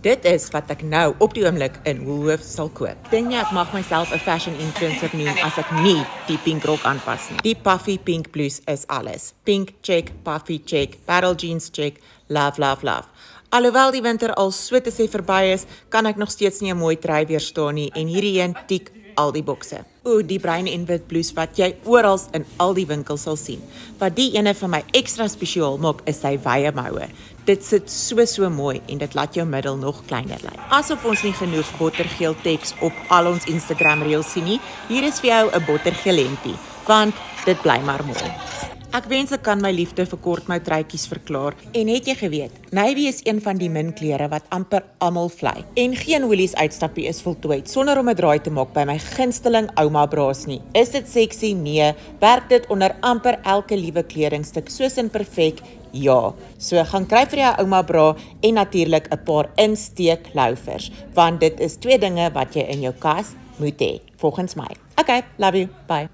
Dit is wat ek nou op die oomblik in Woolworths sal koop. Dink jy ek mag myself 'n fashion influencer noem as ek nie die pink rok aanpas nie? Die puffy pink blues is alles. Pink check, puffy check, battle jeans check, love, love, love. Alhoewel die winter al so te sê verby is, kan ek nog steeds nie 'n mooi trui weerstaan nie en hierdie een tik al die bokse. Die bruin en wit blouse wat jy oral in al die winkels sal sien. Wat die ene vir my ekstra spesiaal maak is sy wye moue. Dit sit so mooi en dit laat jou middel nog kleiner lyk. Asof ons nie genoeg bottergeel teks op al ons Instagram reels sien nie, hier is vir jou 'n bottergeel hempie, want dit bly maar mooi. Ek wens ek kan my liefde vir kortmou truitjies verklaar. En het jy geweet, navy is een van die min klere wat amper almal vlei. En geen Woolies uitstappie is voltooi sonder om 'n draai te maak by my gunsteling ouma braas nie. Is dit sexy? Nee. Werk dit onder amper elke liewe kledingstuk soos in perfek? Ja. So gaan kry vir jou ouma bra en natuurlik 'n paar insteek loafers, want dit is twee dinge wat jy in jou kas moet hê, volgens my. Okay, love you. Bye.